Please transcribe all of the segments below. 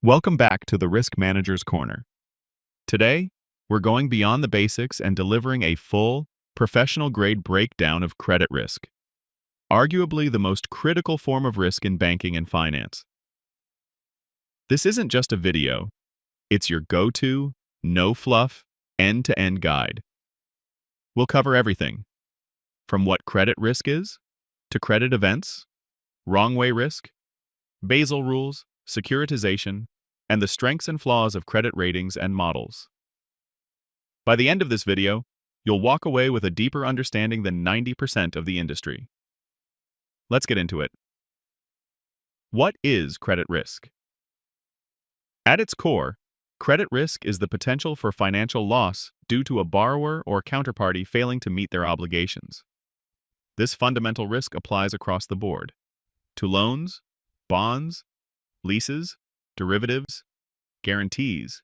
Welcome back to the Risk Manager's Corner. Today, we're going beyond the basics and delivering a full, professional-grade breakdown of credit risk, arguably the most critical form of risk in banking and finance. This isn't just a video, it's your go-to, no-fluff, end-to-end guide. We'll cover everything, from what credit risk is, to credit events, wrong-way risk, Basel rules, securitization, and the strengths and flaws of credit ratings and models. By the end of this video, you'll walk away with a deeper understanding than 90% of the industry. Let's get into it. What is credit risk? At its core, credit risk is the potential for financial loss due to a borrower or counterparty failing to meet their obligations. This fundamental risk applies across the board to loans, bonds, leases, derivatives, guarantees.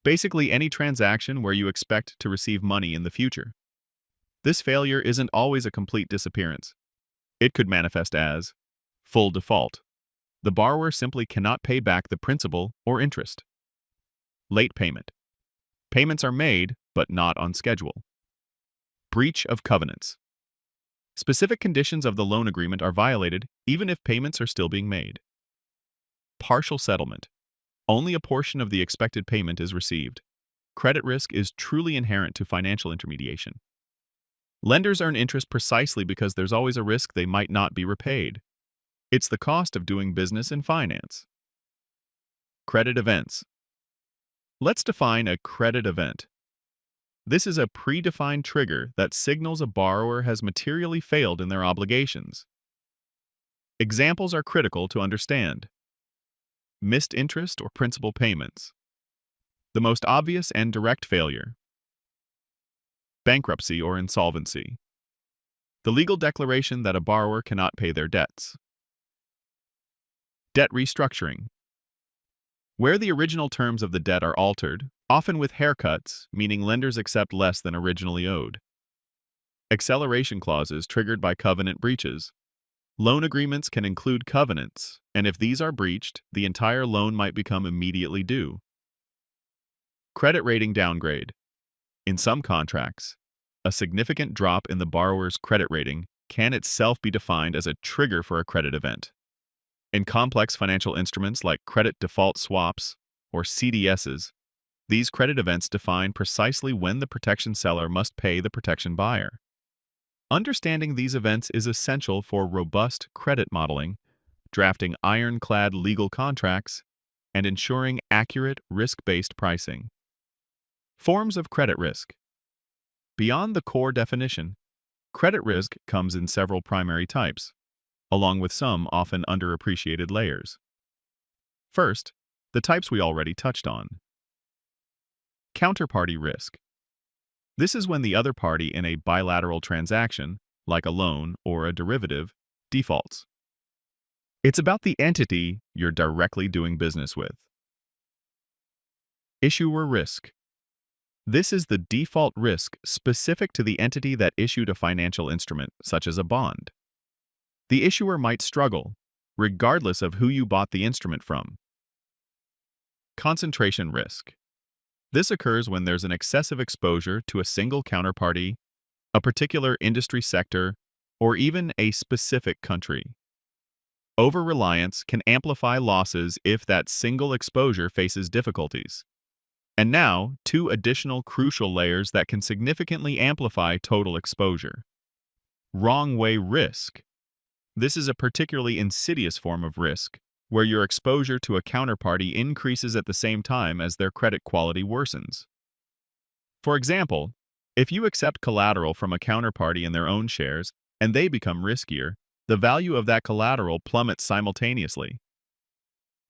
Basically any transaction where you expect to receive money in the future. This failure isn't always a complete disappearance. It could manifest as full default. The borrower simply cannot pay back the principal or interest. Late payment. Payments are made, but not on schedule. Breach of covenants. Specific conditions of the loan agreement are violated even if payments are still being made. Partial settlement. Only a portion of the expected payment is received. Credit risk is truly inherent to financial intermediation. Lenders earn interest precisely because there's always a risk they might not be repaid. It's the cost of doing business in finance. Credit events. Let's define a credit event. This is a predefined trigger that signals a borrower has materially failed in their obligations. Examples are critical to understand. Missed interest or principal payments. The most obvious and direct failure. Bankruptcy or insolvency. The legal declaration that a borrower cannot pay their debts. Debt restructuring. Where the original terms of the debt are altered, often with haircuts, meaning lenders accept less than originally owed. Acceleration clauses triggered by covenant breaches. Loan agreements can include covenants, and if these are breached, the entire loan might become immediately due. Credit rating downgrade. In some contracts, a significant drop in the borrower's credit rating can itself be defined as a trigger for a credit event. In complex financial instruments like credit default swaps or CDSs, these credit events define precisely when the protection seller must pay the protection buyer. Understanding these events is essential for robust credit modeling, drafting ironclad legal contracts, and ensuring accurate risk-based pricing. Forms of credit risk. Beyond the core definition, credit risk comes in several primary types, along with some often underappreciated layers. First, the types we already touched on. Counterparty risk. This is when the other party in a bilateral transaction, like a loan or a derivative, defaults. It's about the entity you're directly doing business with. Issuer risk. This is the default risk specific to the entity that issued a financial instrument, such as a bond. The issuer might struggle, regardless of who you bought the instrument from. Concentration risk. This occurs when there's an excessive exposure to a single counterparty, a particular industry sector, or even a specific country. Over-reliance can amplify losses if that single exposure faces difficulties. And now, two additional crucial layers that can significantly amplify total exposure. Wrong-way risk. This is a particularly insidious form of risk, where your exposure to a counterparty increases at the same time as their credit quality worsens. For example, if you accept collateral from a counterparty in their own shares and they become riskier, the value of that collateral plummets simultaneously.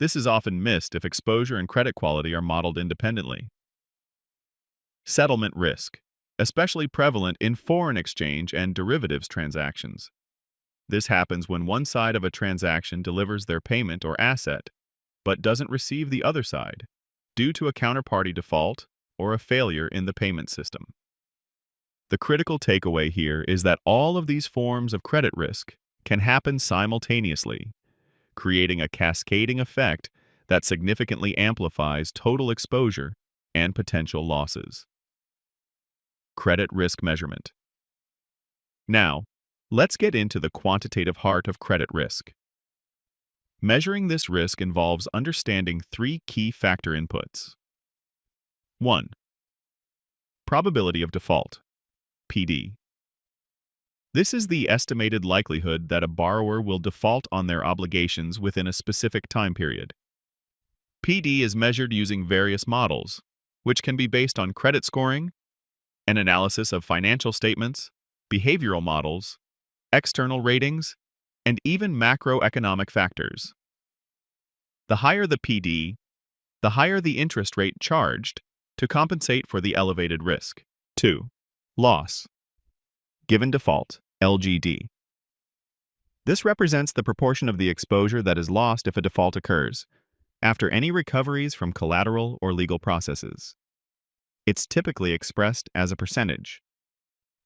This is often missed if exposure and credit quality are modeled independently. Settlement risk, especially prevalent in foreign exchange and derivatives transactions. This happens when one side of a transaction delivers their payment or asset, but doesn't receive the other side, due to a counterparty default or a failure in the payment system. The critical takeaway here is that all of these forms of credit risk can happen simultaneously, creating a cascading effect that significantly amplifies total exposure and potential losses. Credit risk measurement. Now, let's get into the quantitative heart of credit risk. Measuring this risk involves understanding three key factor inputs. 1. Probability of default, PD. This is the estimated likelihood that a borrower will default on their obligations within a specific time period. PD is measured using various models, which can be based on credit scoring, an analysis of financial statements, behavioral models, external ratings, and even macroeconomic factors. The higher the PD, the higher the interest rate charged to compensate for the elevated risk. 2. Loss. Given default, LGD. This represents the proportion of the exposure that is lost if a default occurs, after any recoveries from collateral or legal processes. It's typically expressed as a percentage.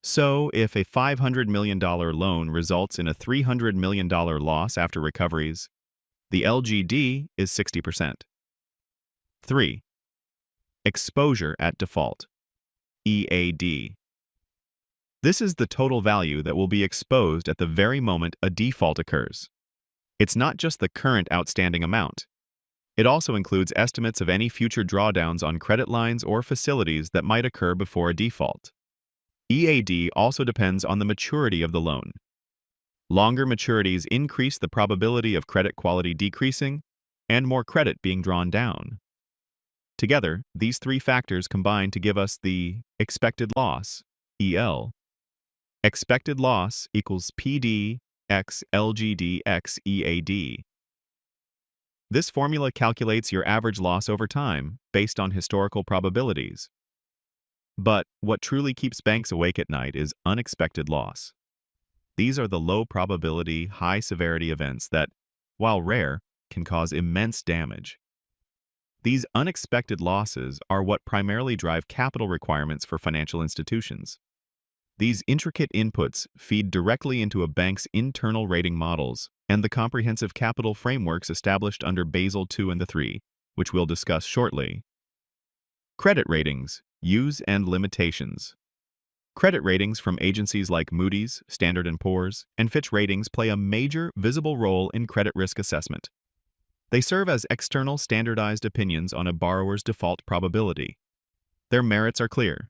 So, if a $500 million loan results in a $300 million loss after recoveries, the LGD is 60%. 3. Exposure at default, EAD. This is the total value that will be exposed at the very moment a default occurs. It's not just the current outstanding amount. It also includes estimates of any future drawdowns on credit lines or facilities that might occur before a default. EAD also depends on the maturity of the loan. Longer maturities increase the probability of credit quality decreasing and more credit being drawn down. Together, these three factors combine to give us the expected loss, EL. Expected loss equals PD x LGD x EAD. This formula calculates your average loss over time based on historical probabilities. But what truly keeps banks awake at night is unexpected loss. These are the low-probability, high-severity events that, while rare, can cause immense damage. These unexpected losses are what primarily drive capital requirements for financial institutions. These intricate inputs feed directly into a bank's internal rating models and the comprehensive capital frameworks established under Basel II and III, which we'll discuss shortly. Credit ratings, use and limitations. Credit ratings from agencies like Moody's, Standard & Poor's, and Fitch Ratings play a major, visible role in credit risk assessment. They serve as external standardized opinions on a borrower's default probability. Their merits are clear.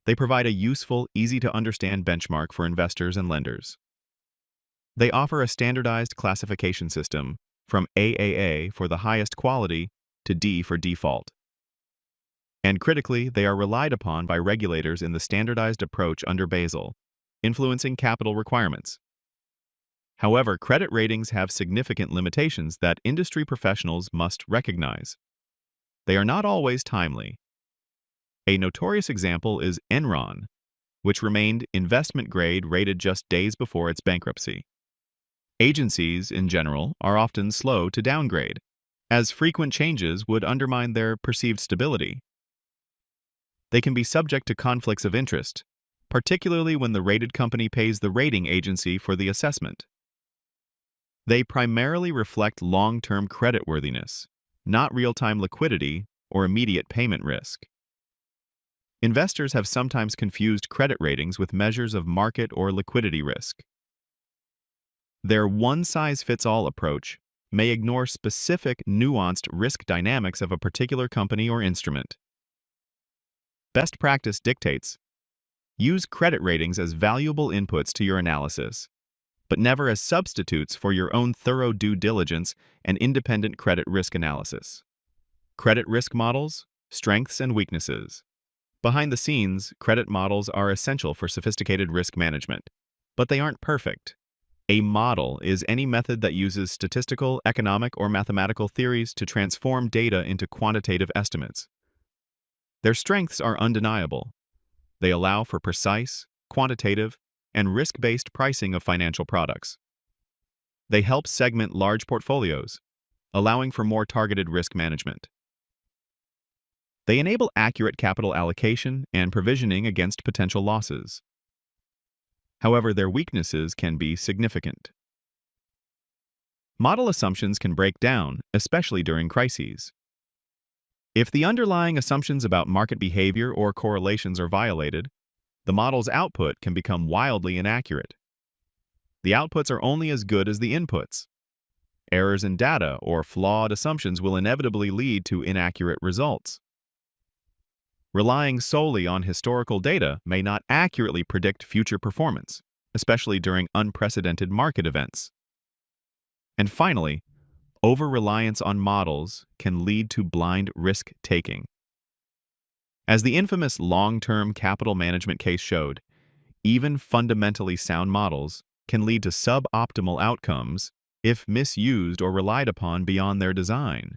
They provide a useful, easy-to-understand benchmark for investors and lenders. They offer a standardized classification system, from AAA for the highest quality to D for default. And critically, they are relied upon by regulators in the standardized approach under Basel, influencing capital requirements. However, credit ratings have significant limitations that industry professionals must recognize. They are not always timely. A notorious example is Enron, which remained investment grade rated just days before its bankruptcy. Agencies, in general, are often slow to downgrade, as frequent changes would undermine their perceived stability. They can be subject to conflicts of interest, particularly when the rated company pays the rating agency for the assessment. They primarily reflect long-term creditworthiness, not real-time liquidity or immediate payment risk. Investors have sometimes confused credit ratings with measures of market or liquidity risk. Their one-size-fits-all approach may ignore specific, nuanced risk dynamics of a particular company or instrument. Best practice dictates: use credit ratings as valuable inputs to your analysis, but never as substitutes for your own thorough due diligence and independent credit risk analysis. Credit risk models, strengths and weaknesses. Behind the scenes, credit models are essential for sophisticated risk management, but they aren't perfect. A model is any method that uses statistical, economic, or mathematical theories to transform data into quantitative estimates. Their strengths are undeniable. They allow for precise, quantitative, and risk-based pricing of financial products. They help segment large portfolios, allowing for more targeted risk management. They enable accurate capital allocation and provisioning against potential losses. However, their weaknesses can be significant. Model assumptions can break down, especially during crises. If the underlying assumptions about market behavior or correlations are violated, the model's output can become wildly inaccurate. The outputs are only as good as the inputs. Errors in data or flawed assumptions will inevitably lead to inaccurate results. Relying solely on historical data may not accurately predict future performance, especially during unprecedented market events. And finally, over-reliance on models can lead to blind risk-taking. As the infamous long-term capital management case showed, even fundamentally sound models can lead to suboptimal outcomes if misused or relied upon beyond their design.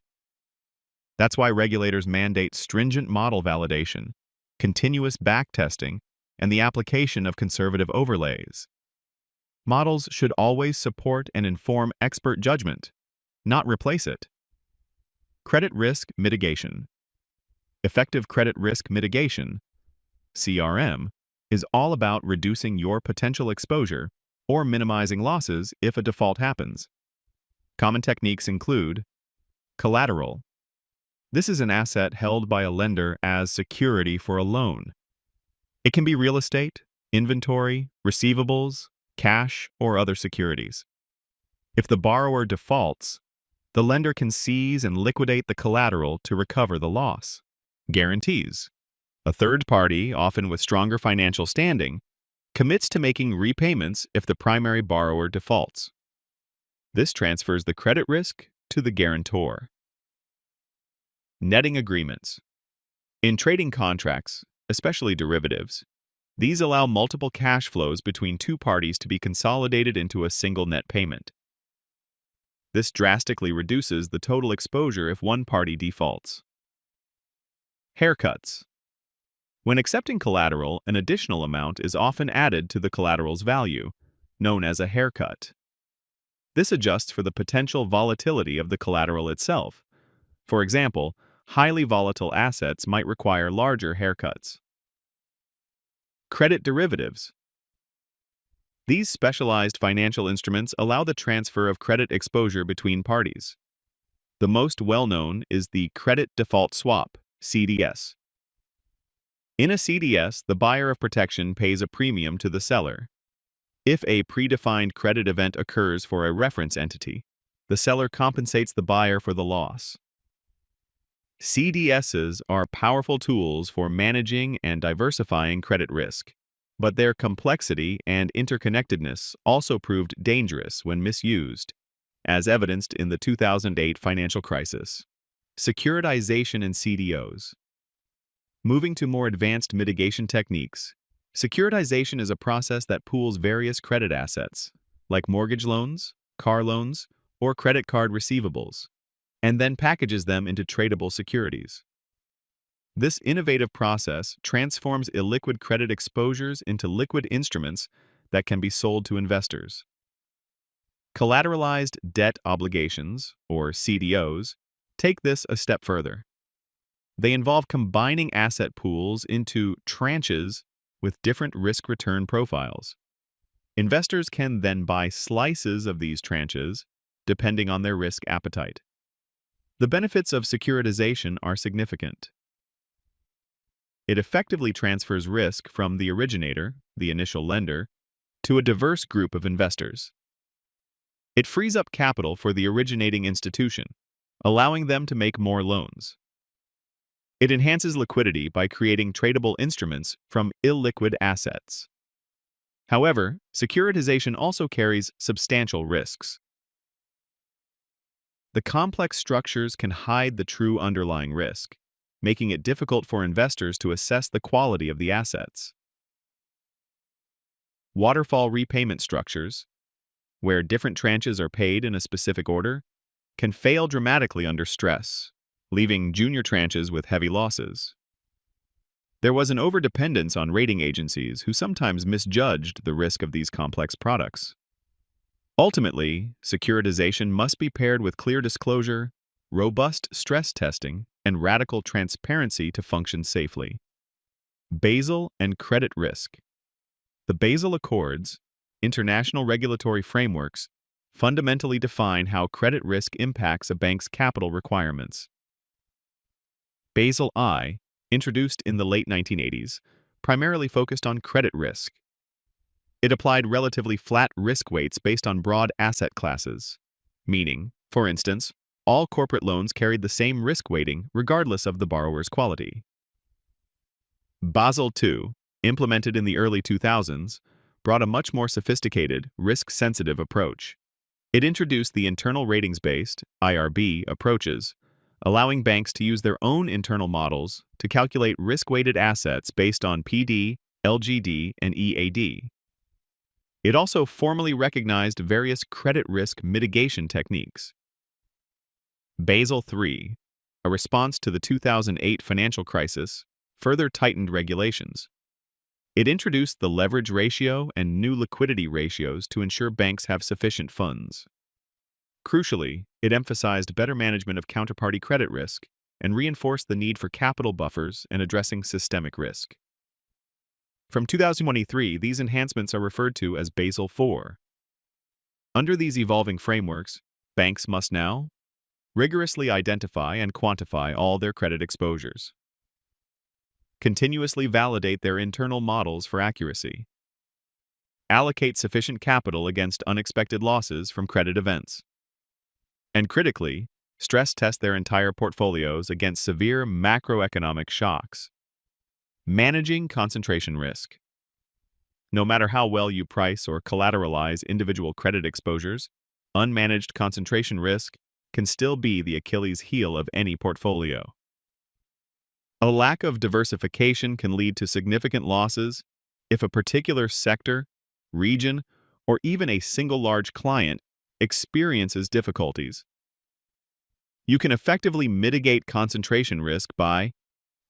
That's why regulators mandate stringent model validation, continuous backtesting, and the application of conservative overlays. Models should always support and inform expert judgment, not replace it. Credit risk mitigation. Effective credit risk mitigation, CRM, is all about reducing your potential exposure or minimizing losses if a default happens. Common techniques include collateral. This is an asset held by a lender as security for a loan. It can be real estate, inventory, receivables, cash, or other securities. If the borrower defaults, the lender can seize and liquidate the collateral to recover the loss. Guarantees. A third party, often with stronger financial standing, commits to making repayments if the primary borrower defaults. This transfers the credit risk to the guarantor. Netting agreements. In trading contracts, especially derivatives, these allow multiple cash flows between two parties to be consolidated into a single net payment. This drastically reduces the total exposure if one party defaults. Haircuts. When accepting collateral, an additional amount is often added to the collateral's value, known as a haircut. This adjusts for the potential volatility of the collateral itself. For example, highly volatile assets might require larger haircuts. Credit derivatives. These specialized financial instruments allow the transfer of credit exposure between parties. The most well-known is the credit default swap, CDS. In a CDS, the buyer of protection pays a premium to the seller. If a predefined credit event occurs for a reference entity, the seller compensates the buyer for the loss. CDSs are powerful tools for managing and diversifying credit risk, but their complexity and interconnectedness also proved dangerous when misused, as evidenced in the 2008 financial crisis. Securitization and CDOs. Moving to more advanced mitigation techniques, securitization is a process that pools various credit assets, like mortgage loans, car loans, or credit card receivables, and then packages them into tradable securities. This innovative process transforms illiquid credit exposures into liquid instruments that can be sold to investors. Collateralized debt obligations, or CDOs, take this a step further. They involve combining asset pools into tranches with different risk-return profiles. Investors can then buy slices of these tranches, depending on their risk appetite. The benefits of securitization are significant. It effectively transfers risk from the originator, the initial lender, to a diverse group of investors. It frees up capital for the originating institution, allowing them to make more loans. It enhances liquidity by creating tradable instruments from illiquid assets. However, securitization also carries substantial risks. The complex structures can hide the true underlying risk, making it difficult for investors to assess the quality of the assets. Waterfall repayment structures, where different tranches are paid in a specific order, can fail dramatically under stress, leaving junior tranches with heavy losses. There was an overdependence on rating agencies who sometimes misjudged the risk of these complex products. Ultimately, securitization must be paired with clear disclosure, robust stress testing, and radical transparency to function safely. Basel and credit risk. The Basel Accords, international regulatory frameworks, fundamentally define how credit risk impacts a bank's capital requirements. Basel I, introduced in the late 1980s, primarily focused on credit risk. It applied relatively flat risk weights based on broad asset classes, meaning, for instance, all corporate loans carried the same risk weighting regardless of the borrower's quality. Basel II, implemented in the early 2000s, brought a much more sophisticated, risk-sensitive approach. It introduced the internal ratings-based (IRB) approaches, allowing banks to use their own internal models to calculate risk-weighted assets based on PD, LGD, and EAD. It also formally recognized various credit risk mitigation techniques. Basel III, a response to the 2008 financial crisis, further tightened regulations. It introduced the leverage ratio and new liquidity ratios to ensure banks have sufficient funds. Crucially, it emphasized better management of counterparty credit risk and reinforced the need for capital buffers and addressing systemic risk. From 2023, these enhancements are referred to as Basel IV. Under these evolving frameworks, banks must now rigorously identify and quantify all their credit exposures, continuously validate their internal models for accuracy, allocate sufficient capital against unexpected losses from credit events, and critically, stress test their entire portfolios against severe macroeconomic shocks. Managing concentration risk. No matter how well you price or collateralize individual credit exposures, unmanaged concentration risk can still be the Achilles heel of any portfolio. A lack of diversification can lead to significant losses if a particular sector, region, or even a single large client experiences difficulties. You can effectively mitigate concentration risk by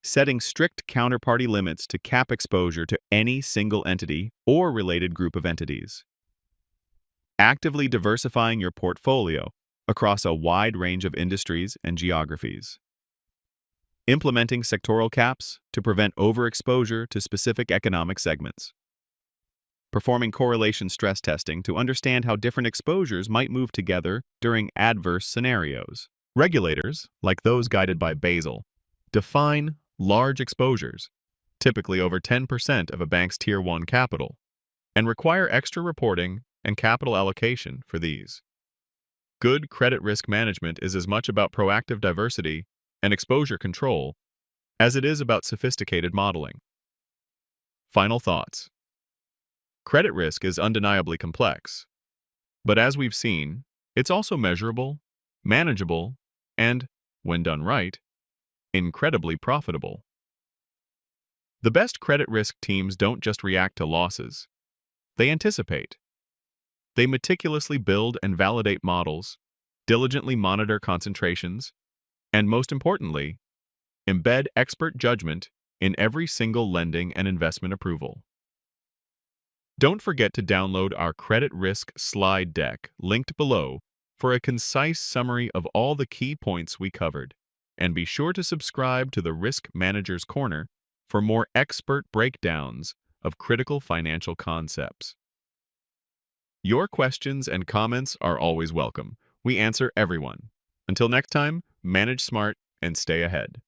setting strict counterparty limits to cap exposure to any single entity or related group of entities, actively diversifying your portfolio across a wide range of industries and geographies, implementing sectoral caps to prevent overexposure to specific economic segments, performing correlation stress testing to understand how different exposures might move together during adverse scenarios. Regulators, like those guided by Basel, define large exposures, typically over 10% of a bank's Tier 1 capital, and require extra reporting and capital allocation for these. Good credit risk management is as much about proactive diversity and exposure control as it is about sophisticated modeling. Final thoughts. Credit risk is undeniably complex, but as we've seen, it's also measurable, manageable, and, when done right, incredibly profitable. The best credit risk teams don't just react to losses. They anticipate. They meticulously build and validate models, diligently monitor concentrations, and most importantly, embed expert judgment in every single lending and investment approval. Don't forget to download our credit risk slide deck linked below for a concise summary of all the key points we covered. And be sure to subscribe to the Risk Manager's Corner for more expert breakdowns of critical financial concepts. Your questions and comments are always welcome. We answer everyone. Until next time, manage smart and stay ahead.